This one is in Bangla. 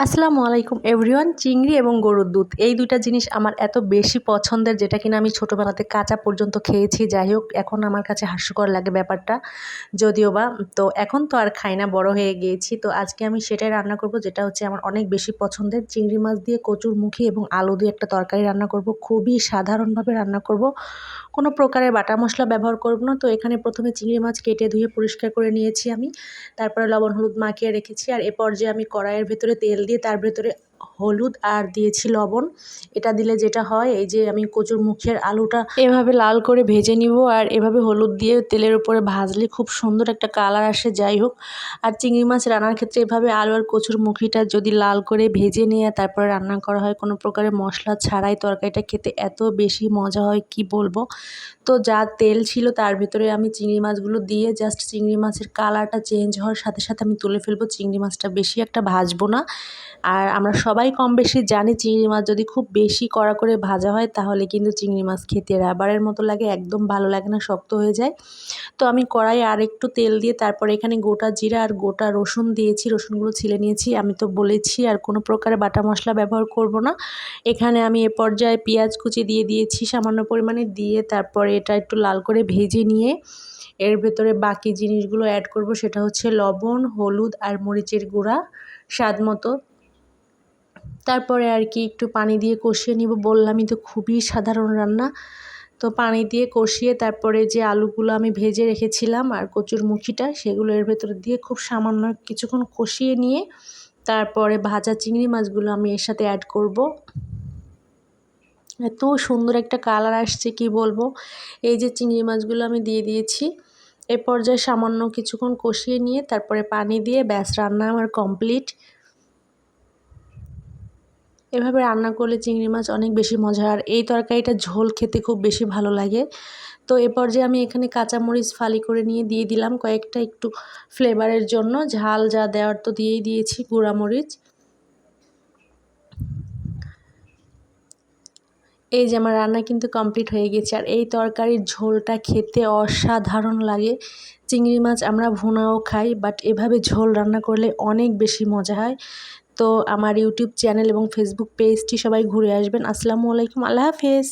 আসসালামু আলাইকুম এভরিওয়ান। চিংড়ি এবং গরুর দুধ এই দুইটা জিনিস আমার এত বেশি পছন্দের, যেটা কিনা আমি ছোটোবেলাতে কাঁচা পর্যন্ত খেয়েছি। যাই হোক, এখন আমার কাছে হাস্যকর লাগে ব্যাপারটা, যদিও বা তো এখন তো আর খাই না, বড় হয়ে গিয়েছি। তো আজকে আমি সেটাই রান্না করব, যেটা হচ্ছে আমার অনেক বেশি পছন্দের। চিংড়ি মাছ দিয়ে কচুরমুখী এবং আলু দিয়ে একটা তরকারি রান্না করব। খুবই সাধারণভাবে রান্না করব, কোনো প্রকারের বাটা মশলা ব্যবহার করব না। তো এখানে প্রথমে চিংড়ি মাছ কেটে ধুয়ে পরিষ্কার করে নিয়েছি আমি, তারপরে লবণ হলুদ মাখিয়ে রেখেছি। আর এ পর্যায়ে আমি কড়াইয়ের ভেতরে তেল দিয়ে তার ভেতরে হলুদ আর দিয়েছি লবণ। এটা দিলে যেটা হয়, এই যে আমি কচুর মুখের আলুটা এভাবে লাল করে ভেজে নিব, আর এভাবে হলুদ দিয়ে তেলের উপরে ভাজলে খুব সুন্দর একটা কালার আসে। যাই হোক, আর চিংড়ি মাছ রান্নার ক্ষেত্রে এভাবে আলু আর কচুর মুখিটা যদি লাল করে ভেজে নিয়ে তারপরে রান্না করা হয় কোনো প্রকারের মশলা ছাড়াই, তরকারিটা খেতে এত বেশি মজা হয় কি বলবো। তো যা তেল ছিল তার ভিতরে আমি চিংড়ি মাছগুলো দিয়ে জাস্ট চিংড়ি মাছের কালারটা চেঞ্জ হওয়ার সাথে সাথে আমি তুলে ফেলবো। চিংড়ি মাছটা বেশি একটা ভাজবো না। আর আমরা সবাই কম বেশি জানি, চিংড়ি মাছ যদি খুব বেশি কড়া করে ভাজা হয় তাহলে কিন্তু চিংড়ি মাছ খেতে রাবারের মতো লাগে, একদম ভালো লাগে না, শক্ত হয়ে যায়। তো আমি কড়াইয়ে আর একটু তেল দিয়ে তারপরে এখানে গোটা জিরা আর গোটা রসুন দিয়েছি, রসুনগুলো ছিলে নিয়েছি। আমি তো বলেছি আর কোনো প্রকারে বাটা মশলা ব্যবহার করব না। এখানে আমি এ পর্যায়ে পেঁয়াজ কুচি দিয়ে দিয়েছি সামান্য পরিমাণে, দিয়ে তারপরে এটা একটু লাল করে ভেজে নিয়ে এর ভেতরে বাকি জিনিসগুলো অ্যাড করব। সেটা হচ্ছে লবণ, হলুদ আর মরিচের গুঁড়া স্বাদ মতো। তারপরে আর কি একটু পানি দিয়ে কষিয়ে নিব। বললামই তো, খুবই সাধারণ রান্না। তো পানি দিয়ে কষিয়ে তারপরে যে আলুগুলো আমি ভেজে রেখেছিলাম আর কচুর মুখিটা, সেগুলো এর ভেতরে দিয়ে খুব সামান্য কিছুক্ষণ কষিয়ে নিয়ে তারপরে ভাজা চিংড়ি মাছগুলো আমি এর সাথে অ্যাড করব। এত সুন্দর একটা কালার আসছে কি বলবো। এই যে চিংড়ি মাছগুলো আমি দিয়ে দিয়েছি, এ পর্যায়ে সামান্য কিছুক্ষণ কষিয়ে নিয়ে তারপরে পানি দিয়ে ব্যাস, রান্না আমার কমপ্লিট। এভাবে রান্না করলে চিংড়ি মাছ অনেক বেশি মজা, আর এই তরকারিটা ঝোল খেতে খুব বেশি ভালো লাগে। তো এ পর্যায়ে আমি এখানে কাঁচামরিচ ফালি করে নিয়ে দিয়ে দিলাম কয়েকটা, একটু ফ্লেভারের জন্য। ঝাল যা দেওয়ার তো দিয়েই দিয়েছি, গুঁড়ামরিচ। এই যে আমার রান্না কিন্তু কমপ্লিট হয়ে গেছে। আর এই তরকারির ঝোলটা খেতে অসাধারণ লাগে। চিংড়ি মাছ আমরা ভুনাও খাই, বাট এভাবে ঝোল রান্না করলে অনেক বেশি মজা হয়। তো আমার ইউটিউব চ্যানেল এবং ফেসবুক পেজটি সবাই ঘুরে আসবেন। আসসালামু আলাইকুম, আল্লাহ হাফেজ।